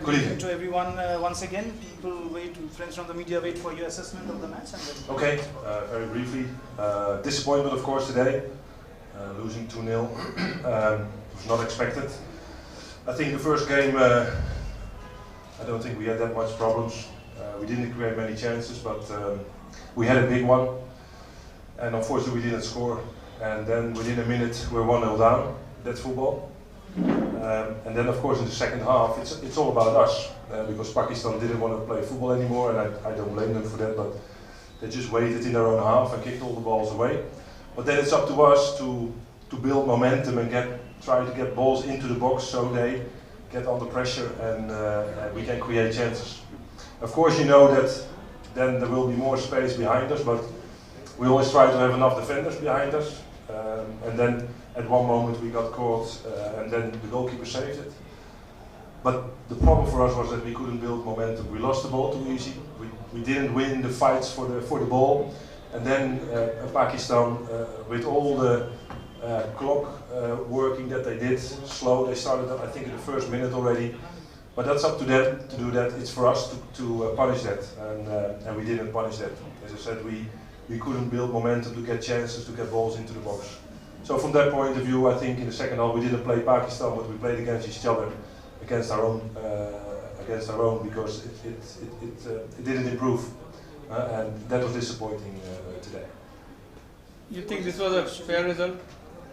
Good evening to everyone. Once again, friends from the media, wait for your assessment of the match. And then okay, very briefly. Disappointment, of course, today. Losing 2-0 was not expected. I think the first game, I don't think we had that much problems. We didn't create many chances, but we had a big one. And unfortunately, we didn't score. And then within a minute, we're 1-0 down. That's football. And then, of course, in the second half, it's all about us because Pakistan didn't want to play football anymore, and I don't blame them for that. But they just waited in their own half and kicked all the balls away. But then it's up to us to build momentum and try to get balls into the box so they get under pressure and we can create chances. Of course, you know that then there will be more space behind us, but we always try to have enough defenders behind us. And then at one moment we got caught and then the goalkeeper saved it. But the problem for us was that we couldn't build momentum. We lost the ball too easy. We didn't win the fights for the ball. And then Pakistan, with all the clock working that they did, slow, they started I think in the first minute already. But that's up to them to do that. It's for us to punish that, and we didn't punish that. As I said, we couldn't build momentum to get chances, to get balls into the box. So from that point of view, I think in the second half we didn't play Pakistan, but we played against each other, against our own, because it didn't improve, and that was disappointing today. You think this was a fair result,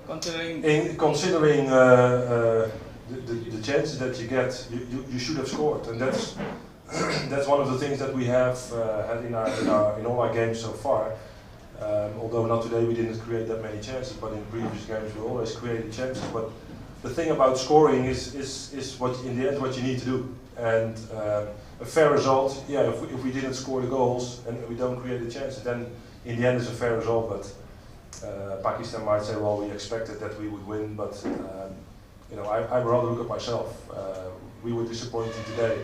considering? Considering the chances that you get, you should have scored, and that's one of the things that we have had in all our games so far. Although not today, we didn't create that many chances, but in previous games we always created chances. But the thing about scoring is what in the end what you need to do. And a fair result, yeah, if we didn't score the goals and we don't create the chances, then in the end it's a fair result. But Pakistan might say, well, we expected that we would win, but you know, I rather look at myself. We were disappointed today.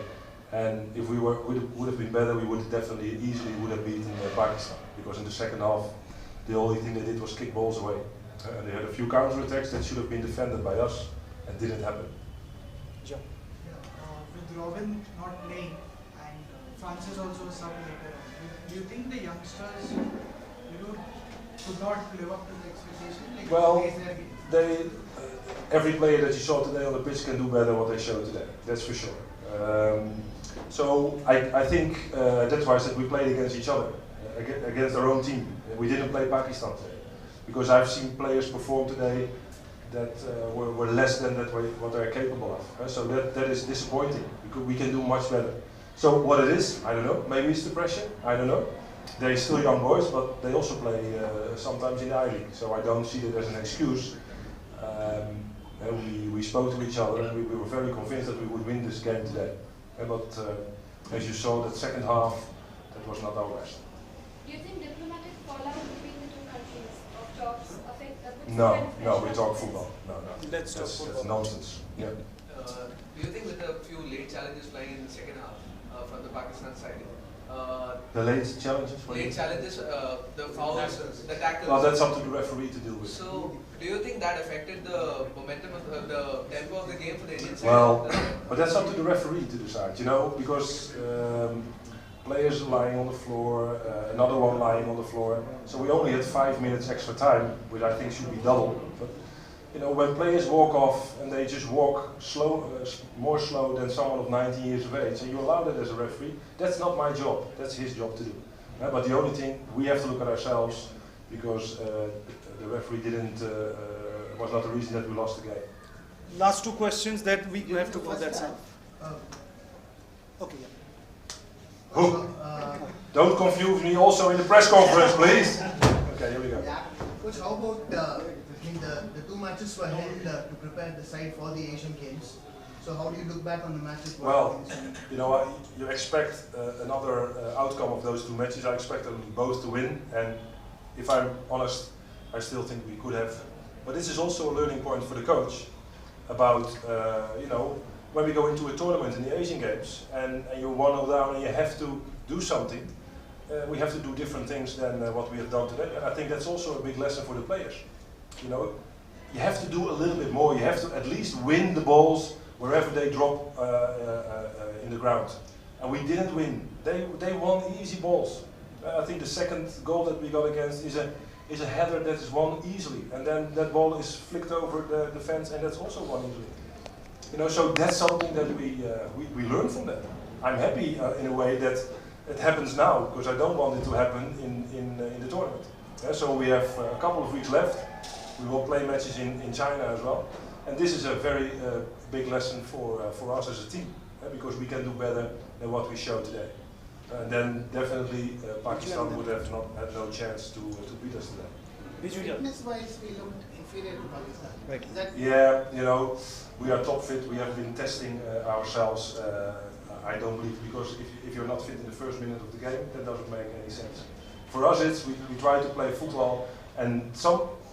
And if we would have been better, we would definitely easily would have beaten Pakistan, because in the second half the only thing they did was kick balls away. And they had a few counter attacks that should have been defended by us and didn't happen. Joe. With Robin not playing and Francis also sub later on, do you think the youngsters could not live up to the expectation? Like, well, every player that you saw today on the pitch can do better what they showed today. That's for sure. So I think that's why I said we played against each other, against our own team. We didn't play Pakistan today, because I've seen players perform today that were less than what they're capable of. So that is disappointing. We can do much better. So what it is, I don't know. Maybe it's the pressure. I don't know. They're still young boys, but they also play sometimes in the I-League. So I don't see that as an excuse. We spoke to each other and we were very convinced that we would win this game today. But as you saw, that second half, that was not our best. Do you think diplomatic fallout between the two countries of talks affect the No, we talk football. No. Let's talk football. That's nonsense. Yeah. Do you think with a few late challenges flying in the second half from the Pakistan side, the late challenges? Late challenges, the fouls, the tackles. Well, that's up to the referee to deal with. So, do you think that affected the momentum of the tempo of the game for the Indian side? Well, but that's up to the referee to decide, you know, because players lying on the floor, another one lying on the floor. So we only had 5 minutes extra time, which I think should be double. But you know, when players walk off and they just walk slow, more slow than someone of 19 years of age, and you allow that as a referee, that's not my job. That's his job to do. But the only thing, we have to look at ourselves, because the referee was not the reason that we lost the game. Last two questions that we have to go. That's it. Okay. Yeah. Don't confuse me also in the press conference, please. Okay, here we go. Yeah. Coach, how about the two matches were held to prepare the side for the Asian Games. So how do you look back on the matches? Well, you know, you expect another outcome of those two matches. I expect them both to win, and if I'm honest, I still think we could have. But this is also a learning point for the coach about, you know, when we go into a tournament in the Asian Games and you're 1-0 down and you have to do something, we have to do different things than what we have done today. And I think that's also a big lesson for the players. You know, you have to do a little bit more. You have to at least win the balls wherever they drop in the ground. And we didn't win. They won easy balls. I think the second goal that we got against is a header that is won easily, and then that ball is flicked over the defense, and that's also won easily. You know, so that's something that we learn from that. I'm happy in a way that it happens now, because I don't want it to happen in the tournament. Yeah, so we have a couple of weeks left. We will play matches in China as well, and this is a very big lesson for us as a team, because we can do better than what we showed today. And then definitely Pakistan would have had no chance to beat us today. Fitness-wise, we looked inferior to Pakistan. Right. Is that Yeah, you know, we are top fit. We have been testing ourselves. I don't believe, because if you're not fit in the first minute of the game, that doesn't make any sense. For us, we try to play football, and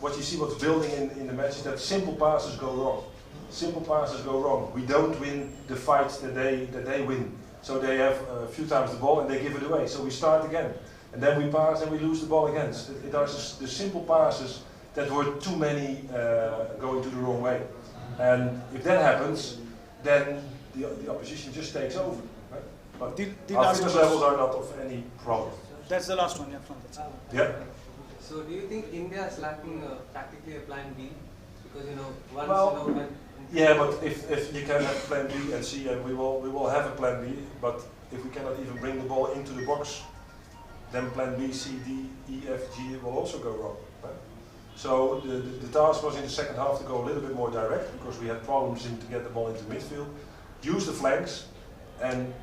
what you see what's building in the match is that simple passes go wrong. Simple passes go wrong. We don't win the fights that they win. So they have a few times the ball and they give it away. So we start again. And then we pass and we lose the ball again. It are the simple passes that were too many going to the wrong way. And if that happens, then the opposition just takes over. Right? But The our last fitness one. levels are not of any problem. That's the last one, yeah, from that side. Yeah. So do you think India is lacking practically a plan B? Because once Well, when yeah, but if you can have plan B and C, and we will have a plan B, but if we cannot even bring the ball into the box, then plan B, C, D, E, F, G will also go wrong. Right? So the task was in the second half to go a little bit more direct, because we had problems to get the ball into midfield, use the flanks, and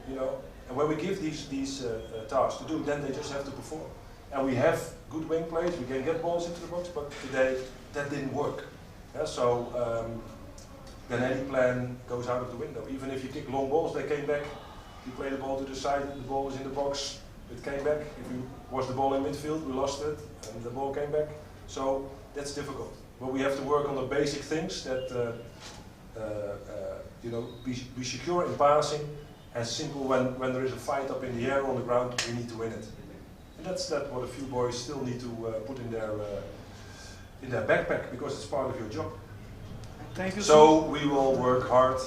and when we give these tasks to do, then they just have to perform. And we have good wing plays, we can get balls into the box, but today that didn't work. Yeah, so then any plan goes out of the window. Even if you kick long balls, they came back. You play the ball to the side, the ball was in the box, it came back. If you was the ball in midfield, we lost it, and the ball came back. So that's difficult. But we have to work on the basic things that be secure in passing, and simple when there is a fight up in the air on the ground, we need to win it. And that's what a few boys still need to put in their backpack, because it's part of your job. Thank you. So we will work hard